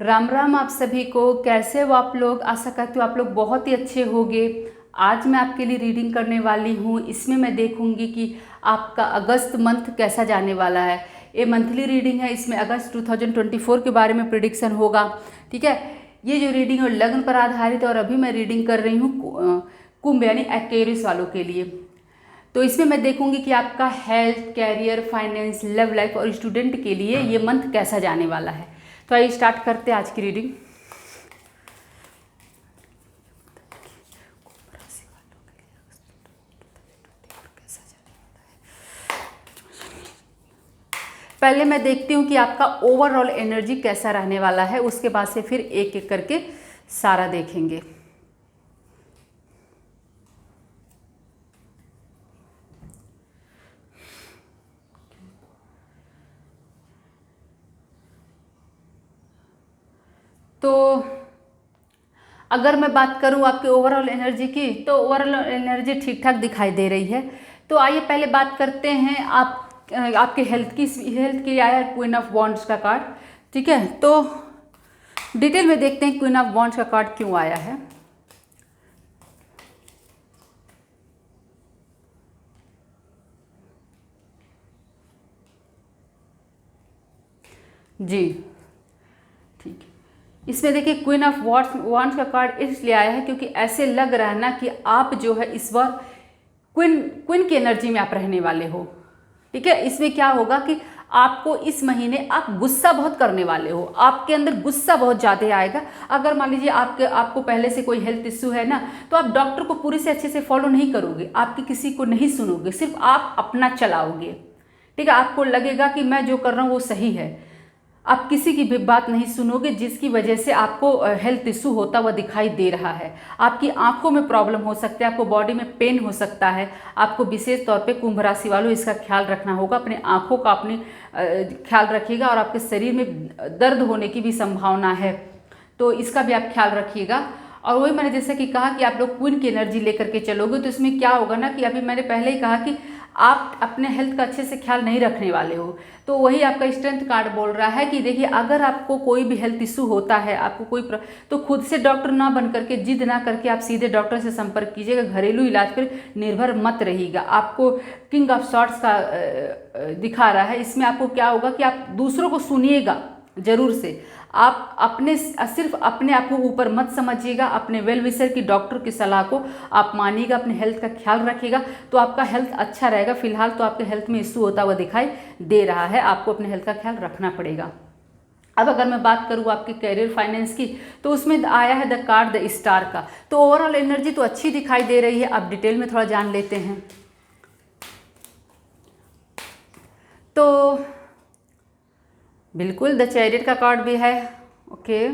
राम राम आप सभी को। कैसे हो आप लोग? आशा करती हूँ आप लोग बहुत ही अच्छे होंगे। आज मैं आपके लिए रीडिंग करने वाली हूँ। इसमें मैं देखूंगी कि आपका अगस्त मंथ कैसा जाने वाला है। ये मंथली रीडिंग है। इसमें अगस्त 2024 के बारे में प्रिडिक्शन होगा। ठीक है, ये जो रीडिंग है लग्न पर आधारित है और अभी मैं रीडिंग कर रही हूँ कुंभ यानी एक्वेरियस वालों के लिए। तो इसमें मैं देखूंगी कि आपका health, career, finance, love life और स्टूडेंट के लिए ये मंथ कैसा जाने वाला है। तो आइए स्टार्ट करते हैं आज की रीडिंग। पहले मैं देखती हूँ कि आपका ओवरऑल एनर्जी कैसा रहने वाला है, उसके बाद से फिर एक एक करके सारा देखेंगे। तो अगर मैं बात करूं आपके ओवरऑल एनर्जी की, तो ओवरऑल एनर्जी ठीक ठाक दिखाई दे रही है। तो आइए पहले बात करते हैं आपके हेल्थ की। हेल्थ की आया है क्वीन ऑफ वॉन्ड्स का कार्ड। ठीक है, तो डिटेल में देखते हैं क्वीन ऑफ वॉन्ड्स का कार्ड क्यों आया है। जी ठीक है, इसमें देखिए क्वीन ऑफ वॉन्ड्स का कार्ड इसलिए आया है क्योंकि ऐसे लग रहा है ना कि आप जो है इस बार क्वीन की एनर्जी में आप रहने वाले हो। ठीक है, इसमें क्या होगा कि आपको इस महीने आप गुस्सा बहुत करने वाले हो। आपके अंदर गुस्सा बहुत ज़्यादा आएगा। अगर मान लीजिए आपको पहले से कोई हेल्थ इश्यू है ना, तो आप डॉक्टर को पूरी से अच्छे से फॉलो नहीं करोगे, आपकी किसी को नहीं सुनोगे, सिर्फ आप अपना चलाओगे। ठीक है, आपको लगेगा कि मैं जो कर रहा हूँ वो सही है। आप किसी की भी बात नहीं सुनोगे, जिसकी वजह से आपको हेल्थ इशू होता हुआ दिखाई दे रहा है। आपकी आंखों में प्रॉब्लम हो सकता है, आपको बॉडी में पेन हो सकता है। आपको विशेष तौर पे कुंभ राशि वालों इसका ख्याल रखना होगा। अपने आंखों का अपने ख्याल रखिएगा और आपके शरीर में दर्द होने की भी संभावना है, तो इसका भी आप ख्याल रखिएगा। और वही मैंने जैसे कि कहा कि आप लोग क्वीन की एनर्जी लेकर के चलोगे, तो इसमें क्या होगा ना कि अभी मैंने पहले ही कहा कि आप अपने हेल्थ का अच्छे से ख्याल नहीं रखने वाले हो। तो वही आपका स्ट्रेंथ कार्ड बोल रहा है कि देखिए, अगर आपको कोई भी हेल्थ इशू होता है, आपको तो खुद से डॉक्टर ना बन करके, जिद ना करके आप सीधे डॉक्टर से संपर्क कीजिएगा। घरेलू इलाज पर निर्भर मत रहिएगा। आपको किंग ऑफ सॉर्ट्स का दिखा रहा है। इसमें आपको क्या होगा कि आप दूसरों को सुनिएगा जरूर से। आप सिर्फ अपने आप को ऊपर मत समझिएगा। अपने वेल विशर की, डॉक्टर की सलाह को आप मानिएगा, अपने हेल्थ का ख्याल रखिएगा, तो आपका हेल्थ अच्छा रहेगा। फिलहाल तो आपके हेल्थ में इशू होता हुआ दिखाई दे रहा है, आपको अपने हेल्थ का ख्याल रखना पड़ेगा। अब अगर मैं बात करूँ आपके कैरियर फाइनेंस की, तो उसमें आया है द कार्ड द स्टार का। तो ओवरऑल एनर्जी तो अच्छी दिखाई दे रही है। अब डिटेल में थोड़ा जान लेते हैं। तो बिल्कुल द चैरियट का कार्ड भी है। ओके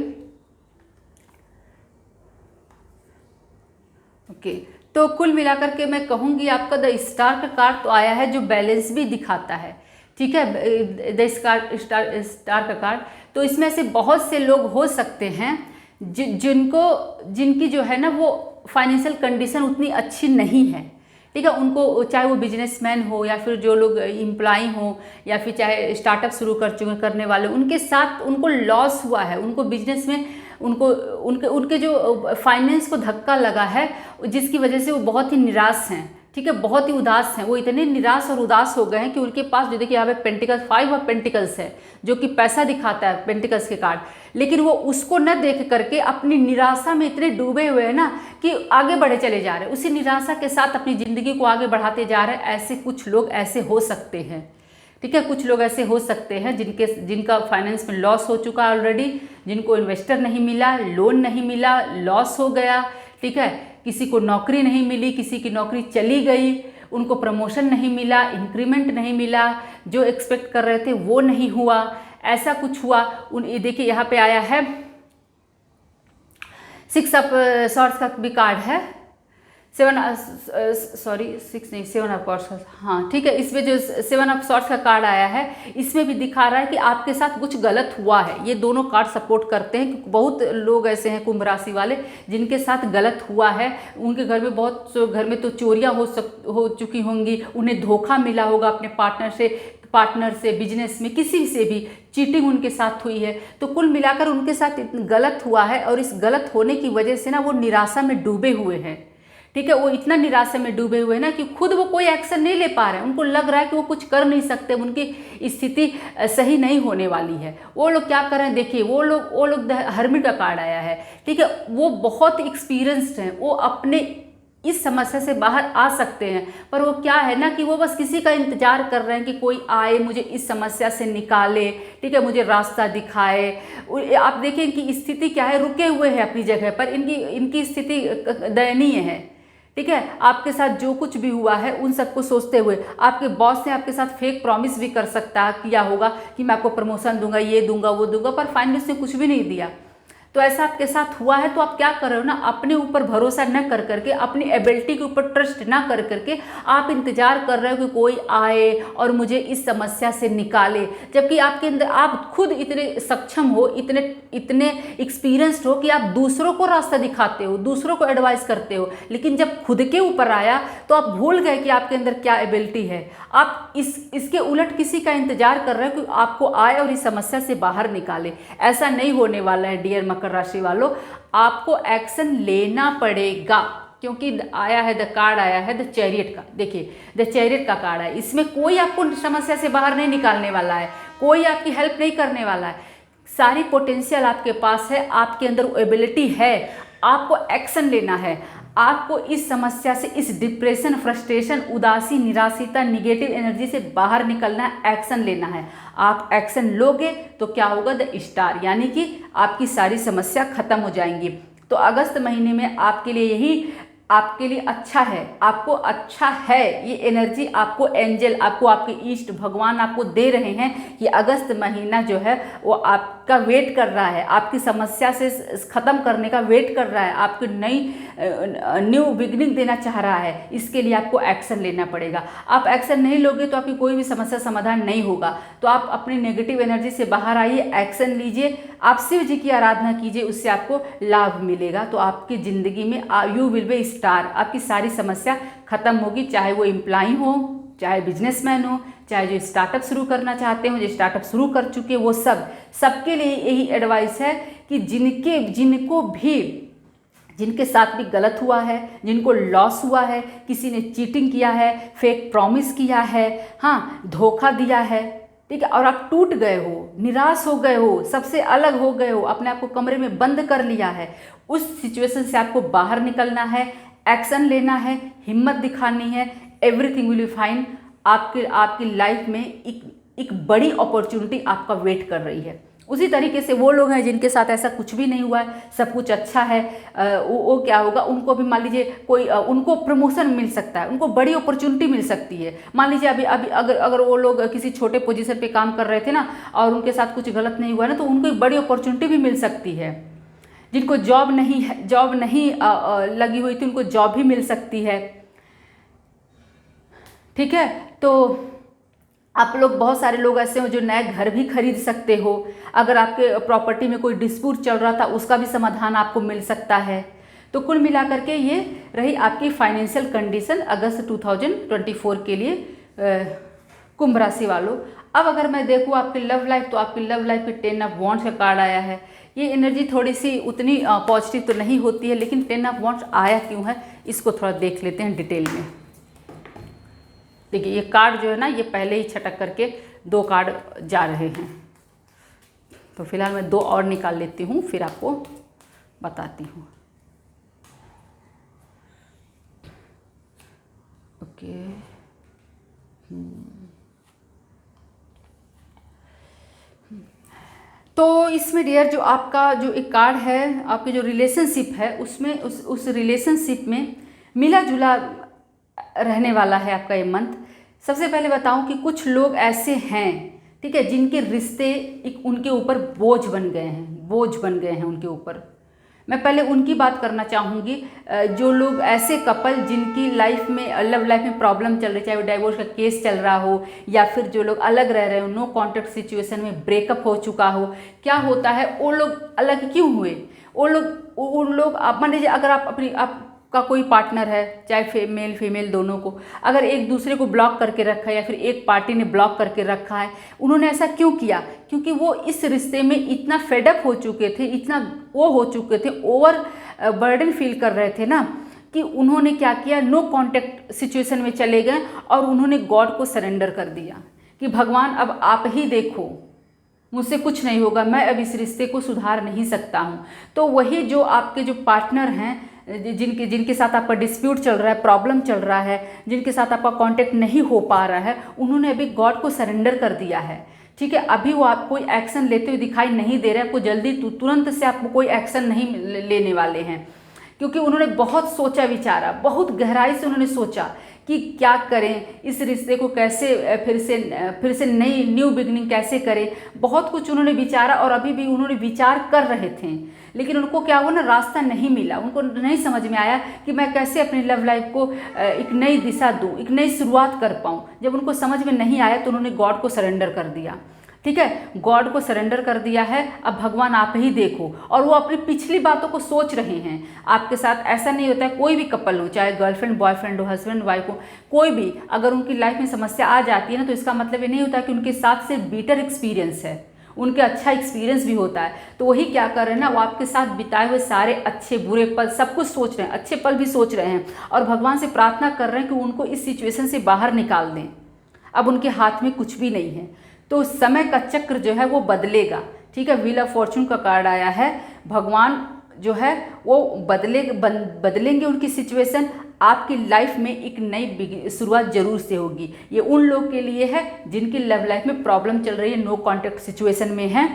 ओके, तो कुल मिलाकर के मैं कहूँगी आपका द स्टार का कार्ड तो आया है, जो बैलेंस भी दिखाता है। ठीक है, द स्टार का कार्ड। तो इसमें से बहुत से लोग हो सकते हैं जिनकी जो है ना वो फाइनेंशियल कंडीशन उतनी अच्छी नहीं है। ठीक है, उनको, चाहे वो बिजनेसमैन हो या फिर जो लोग एम्प्लॉय हो या फिर चाहे स्टार्टअप शुरू करने वाले, उनके साथ उनको लॉस हुआ है। उनको बिजनेस में उनके जो फाइनेंस को धक्का लगा है, जिसकी वजह से वो बहुत ही निराश हैं। ठीक है, बहुत ही उदास हैं। वो इतने निराश और उदास हो गए हैं कि उनके पास, जो देखिए यहाँ पे पेंटिकल्स, 5 ऑफ पेंटिकल्स है, जो कि पैसा दिखाता है, पेंटिकल्स के कार्ड। लेकिन वो उसको न देख करके अपनी निराशा में इतने डूबे हुए हैं ना कि आगे बढ़े चले जा रहे हैं। उसी निराशा के साथ अपनी ज़िंदगी को आगे बढ़ाते जा रहे हैं। ऐसे कुछ लोग ऐसे हो सकते हैं। ठीक है, कुछ लोग ऐसे हो सकते हैं जिनका फाइनेंस में लॉस हो चुका है ऑलरेडी, जिनको इन्वेस्टर नहीं मिला, लोन नहीं मिला, लॉस हो गया। ठीक है, किसी को नौकरी नहीं मिली, किसी की नौकरी चली गई, उनको प्रमोशन नहीं मिला, इंक्रीमेंट नहीं मिला, जो एक्सपेक्ट कर रहे थे वो नहीं हुआ, ऐसा कुछ हुआ। देखिए यहाँ पे आया है 6 ऑफ सॉर्ड्स का भी कार्ड है। सिक्स नहीं, 7 ऑफ कॉर्ड्स, हाँ ठीक है। इसमें जो 7 ऑफ सॉर्ड्स का कार्ड आया है, इसमें भी दिखा रहा है कि आपके साथ कुछ गलत हुआ है। ये दोनों कार्ड सपोर्ट करते हैं कि बहुत लोग ऐसे हैं कुंभ राशि वाले जिनके साथ गलत हुआ है। उनके घर में घर में तो चोरियां हो चुकी होंगी, उन्हें धोखा मिला होगा अपने पार्टनर से, बिजनेस में किसी से भी चीटिंग उनके साथ हुई है। तो कुल मिलाकर उनके साथ गलत हुआ है और इस गलत होने की वजह से ना वो निराशा में डूबे हुए हैं। ठीक है, वो इतना निराशा में डूबे हुए हैं ना कि खुद वो कोई एक्शन नहीं ले पा रहे हैं। उनको लग रहा है कि वो कुछ कर नहीं सकते, उनकी स्थिति सही नहीं होने वाली है। वो लोग क्या कर रहे हैं, देखिए वो लोग हर्मिट का कार्ड आया है। ठीक है, वो बहुत एक्सपीरियंस्ड हैं, वो अपने इस समस्या से बाहर आ सकते हैं, पर वो क्या है ना कि वो बस किसी का इंतजार कर रहे हैं कि कोई आए मुझे इस समस्या से निकाले, ठीक है, मुझे रास्ता दिखाए। आप देखें इनकी स्थिति क्या है, रुके हुए हैं अपनी जगह पर, इनकी स्थिति दयनीय है। ठीक है, आपके साथ जो कुछ भी हुआ है उन सबको सोचते हुए आपके बॉस ने आपके साथ फेक प्रॉमिस भी कर सकता किया होगा कि मैं आपको प्रमोशन दूंगा, ये दूंगा, वो दूंगा, पर फाइनली उसने कुछ भी नहीं दिया। तो ऐसा आपके साथ हुआ है, तो आप क्या कर रहे हो ना, अपने ऊपर भरोसा न कर करके, अपनी एबिलिटी के ऊपर ट्रस्ट ना कर करके आप इंतजार कर रहे हो कि कोई आए और मुझे इस समस्या से निकाले। जबकि आपके अंदर आप खुद इतने सक्षम हो, इतने एक्सपीरियंस्ड हो कि आप दूसरों को रास्ता दिखाते हो, दूसरों को एडवाइस करते हो। लेकिन जब खुद के ऊपर आया तो आप भूल गए कि आपके अंदर क्या एबिलिटी है। आप इसके उलट किसी का इंतजार कर रहे हो कि आपको आए और इस समस्या से बाहर निकाले। ऐसा नहीं होने वाला है डियर मकर राशि वालों, आपको एक्शन लेना पड़ेगा, क्योंकि आया है द कार्ड आया है द चैरियट का। देखिए द चैरियट का कार्ड है, इसमें कोई आपको समस्या से बाहर नहीं निकालने वाला है, कोई आपकी हेल्प नहीं करने वाला है। सारी पोटेंशियल आपके पास है, आपके अंदर एबिलिटी है, आपको एक्शन लेना है। आपको इस समस्या से, इस डिप्रेशन, फ्रस्ट्रेशन, उदासी, निराशिता, निगेटिव एनर्जी से बाहर निकलना है, एक्शन लेना है। आप एक्शन लोगे तो क्या होगा, द स्टार, यानी कि आपकी सारी समस्या खत्म हो जाएंगी। तो अगस्त महीने में आपके लिए यही आपके लिए अच्छा है, आपको अच्छा है। ये एनर्जी आपको एंजल, आपको आपके ईष्ट भगवान आपको दे रहे हैं कि अगस्त महीना जो है वो आपका वेट कर रहा है, आपकी समस्या से ख़त्म करने का वेट कर रहा है, आपको न्यू बिगनिंग देना चाह रहा है। इसके लिए आपको एक्शन लेना पड़ेगा। आप एक्शन नहीं लोगे तो आपकी कोई भी समस्या समाधान नहीं होगा। तो आप अपनी नेगेटिव एनर्जी से बाहर आइए, एक्शन लीजिए, आप शिव जी की आराधना कीजिए, उससे आपको लाभ मिलेगा। तो आपकी ज़िंदगी में यू विल बी स्टार, आपकी सारी समस्या खत्म होगी। चाहे वो एम्प्लॉय हो, चाहे बिजनेसमैन हो, चाहे जो स्टार्टअप शुरू करना चाहते हो, जो स्टार्टअप शुरू कर चुके हैं, वो सबके लिए यही एडवाइस है कि जिनके साथ भी गलत हुआ है, जिनको लॉस हुआ है, किसी ने चीटिंग किया है, फेक प्रॉमिस किया है, हाँ धोखा दिया है, ठीक है, और आप टूट गए हो, निराश हो गए हो, सबसे अलग हो गए हो, अपने आप को कमरे में बंद कर लिया है, उस सिचुएशन से आपको बाहर निकलना है, एक्शन लेना है, हिम्मत दिखानी है। Everything will be fine. आपकी लाइफ में एक बड़ी अपॉर्चुनिटी आपका वेट कर रही है। उसी तरीके से वो लोग हैं जिनके साथ ऐसा कुछ भी नहीं हुआ है, सब कुछ अच्छा है, वो क्या होगा, उनको भी मान लीजिए कोई उनको प्रमोशन मिल सकता है, उनको बड़ी अपॉर्चुनिटी मिल सकती है। मान लीजिए अभी अगर वो लोग किसी छोटे पोजीशन पे काम कर रहे थे ना और उनके साथ कुछ गलत नहीं हुआ ना, तो उनको एक बड़ी अपॉर्चुनिटी भी मिल सकती है। जिनको जॉब नहीं लगी हुई थी उनको जॉब भी मिल सकती है। ठीक है, तो आप लोग, बहुत सारे लोग ऐसे हो जो नए घर भी खरीद सकते हो। अगर आपके प्रॉपर्टी में कोई डिस्प्यूट चल रहा था उसका भी समाधान आपको मिल सकता है। तो कुल मिलाकर के ये रही आपकी फाइनेंशियल कंडीशन अगस्त 2024 के लिए कुंभ राशि वालों। अब अगर मैं देखूँ आपकी लव लाइफ, तो आपकी लव लाइफ में 10 ऑफ वॉन्ड्स का कार्ड आया है। ये एनर्जी थोड़ी सी उतनी पॉजिटिव तो नहीं होती है, लेकिन 10 ऑफ वॉन्ड्स आया क्यों है इसको थोड़ा देख लेते हैं डिटेल में। देखिए ये कार्ड जो है ना, ये पहले ही छटक करके 2 कार्ड जा रहे हैं। तो फिलहाल मैं 2 और निकाल लेती हूँ, फिर आपको बताती हूँ। ओके, तो इसमें डियर जो आपका जो एक कार्ड है, आपके जो रिलेशनशिप है उसमें उस रिलेशनशिप में मिला जुला रहने वाला है आपका ये मंथ। सबसे पहले बताऊं कि कुछ लोग ऐसे हैं, ठीक है, जिनके रिश्ते उनके ऊपर बोझ बन गए हैं उनके ऊपर। मैं पहले उनकी बात करना चाहूँगी, जो लोग ऐसे कपल जिनकी लाइफ में लव लाइफ में प्रॉब्लम चल रही, चाहे वो डाइवोर्स का केस चल रहा हो या फिर जो लोग अलग रह रहे हो, नो कॉन्टैक्ट सिचुएशन में ब्रेकअप हो चुका हो। क्या होता है, वो लोग अलग क्यों हुए? उन लोग आप मान लीजिए, अगर आपका कोई पार्टनर है, चाहे मेल फीमेल दोनों को, अगर एक दूसरे को ब्लॉक करके रखा है या फिर एक पार्टी ने ब्लॉक करके रखा है, उन्होंने ऐसा क्यों किया? क्योंकि वो इस रिश्ते में इतना फेडअप हो चुके थे, इतना वो हो चुके थे, ओवर बर्डन फील कर रहे थे ना, कि उन्होंने क्या किया, नो कॉन्टैक्ट सिचुएशन में चले गए और उन्होंने गॉड को सरेंडर कर दिया कि भगवान अब आप ही देखो, मुझसे कुछ नहीं होगा, मैं अब इस रिश्ते को सुधार नहीं सकता हूँ। तो वही जो आपके जो पार्टनर हैं, जिनके साथ आपका डिस्प्यूट चल रहा है, प्रॉब्लम चल रहा है, जिनके साथ आपका कांटेक्ट नहीं हो पा रहा है, उन्होंने अभी गॉड को सरेंडर कर दिया है। ठीक है, अभी वो आप कोई एक्शन लेते हुए दिखाई नहीं दे रहे हैं, कोई जल्दी तुरंत से आपको कोई एक्शन नहीं लेने वाले हैं, क्योंकि उन्होंने बहुत सोचा विचारा, बहुत गहराई से उन्होंने सोचा कि क्या करें, इस रिश्ते को कैसे फिर से नई न्यू बिगनिंग कैसे करें। बहुत कुछ उन्होंने विचारा और अभी भी उन्होंने विचार कर रहे थे, लेकिन उनको क्या हुआ ना, रास्ता नहीं मिला। उनको नहीं समझ में आया कि मैं कैसे अपनी लव लाइफ को एक नई दिशा दूँ, एक नई शुरुआत कर पाऊँ। जब उनको समझ में नहीं आया तो उन्होंने गॉड को सरेंडर कर दिया। ठीक है, गॉड को सरेंडर कर दिया है, अब भगवान आप ही देखो। और वो अपनी पिछली बातों को सोच रहे हैं आपके साथ। ऐसा नहीं होता है, कोई भी कपल हो, चाहे गर्लफ्रेंड बॉयफ्रेंड हो, हस्बैंड वाइफ हो, कोई भी अगर उनकी लाइफ में समस्या आ जाती है ना, तो इसका मतलब ये नहीं होता कि उनके साथ से बीटर एक्सपीरियंस है, उनके अच्छा एक्सपीरियंस भी होता है। तो वही क्या कर रहे हैं ना, वो आपके साथ बिताए हुए सारे अच्छे बुरे पल सब कुछ सोच रहे हैं, अच्छे पल भी सोच रहे हैं, और भगवान से प्रार्थना कर रहे हैं कि उनको इस सिचुएशन से बाहर निकाल दें। अब उनके हाथ में कुछ भी नहीं है, तो समय का चक्र जो है वो बदलेगा। ठीक है, व्हील ऑफ फॉर्चून का कार्ड आया है, भगवान जो है वो बदलेंगे उनकी सिचुएशन। आपकी लाइफ में एक नई शुरुआत जरूर से होगी। ये उन लोग के लिए है जिनकी लव लाइफ में प्रॉब्लम चल रही है, नो कॉन्टैक्ट सिचुएशन में है।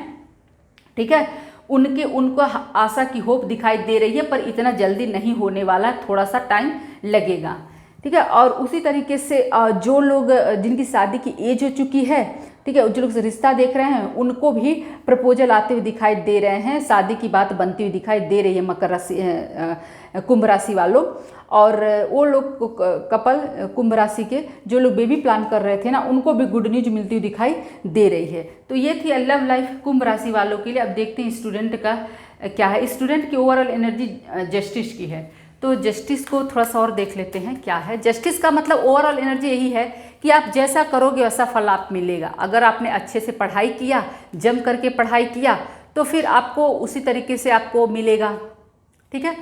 ठीक है, उनको आशा की होप दिखाई दे रही है, पर इतना जल्दी नहीं होने वाला, थोड़ा सा टाइम लगेगा। ठीक है, और उसी तरीके से जो लोग जिनकी शादी की एज हो चुकी है, ठीक है, जो लोग रिश्ता देख रहे हैं, उनको भी प्रपोजल आते हुए दिखाई दे रहे हैं, शादी की बात बनती हुई दिखाई दे रही है मकर राशि कुंभ राशि वालों। और वो लोग कपल कुंभ राशि के जो लोग बेबी प्लान कर रहे थे ना, उनको भी गुड न्यूज मिलती हुई दिखाई दे रही है। तो ये थी लव लाइफ कुंभ राशि वालों के लिए। अब देखते हैं स्टूडेंट का क्या है। स्टूडेंट की ओवरऑल एनर्जी जस्टिस की है, तो जस्टिस को थोड़ा सा और देख लेते हैं क्या है। जस्टिस का मतलब ओवरऑल एनर्जी यही है कि आप जैसा करोगे वैसा फल आप मिलेगा। अगर आपने अच्छे से पढ़ाई किया, जम करके पढ़ाई किया, तो फिर आपको उसी तरीके से आपको मिलेगा। ठीक है,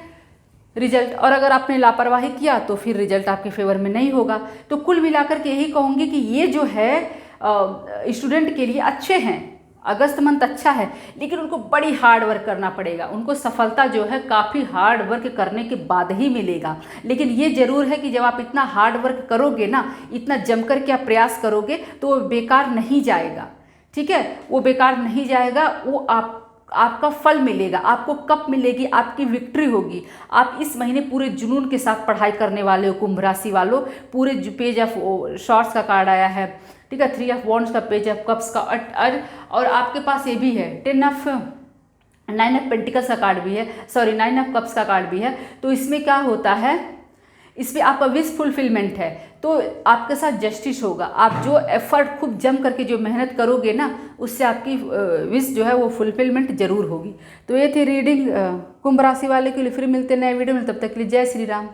रिजल्ट। और अगर आपने लापरवाही किया तो फिर रिजल्ट आपके फेवर में नहीं होगा। तो कुल मिलाकर के यही कहूँगी कि ये जो है स्टूडेंट के लिए अच्छे हैं। अगस्त मंथ अच्छा है, लेकिन उनको बड़ी हार्ड वर्क करना पड़ेगा। उनको सफलता जो है काफ़ी हार्ड वर्क करने के बाद ही मिलेगा। लेकिन ये ज़रूर है कि जब आप इतना हार्ड वर्क करोगे ना, इतना जमकर के आप प्रयास करोगे, तो वो बेकार नहीं जाएगा। ठीक है, वो बेकार नहीं जाएगा, वो आपका फल मिलेगा। आपको कब मिलेगी? आपकी विक्ट्री होगी। आप इस महीने पूरे जुनून के साथ पढ़ाई करने वाले हो कुंभ राशि वालों। पूरे पेज ऑफ शॉर्ट्स का कार्ड आया है, ठीक है, 3 ऑफ वॉन्ड्स का, पेज ऑफ कप्स का, और आपके पास ये भी है 9 ऑफ पेंटिकल्स का कार्ड भी है, सॉरी 9 ऑफ कप्स का कार्ड भी है। तो इसमें क्या होता है, इसमें आपका विश फुलफिलमेंट है। तो आपके साथ जस्टिस होगा। आप जो एफर्ट खूब जम करके जो मेहनत करोगे ना, उससे आपकी विश जो है वो फुलफिलमेंट जरूर होगी। तो ये थी रीडिंग कुंभ राशि वाले के लिए। फिर मिलते हैं नए वीडियो में, तब तक के लिए जय श्री राम।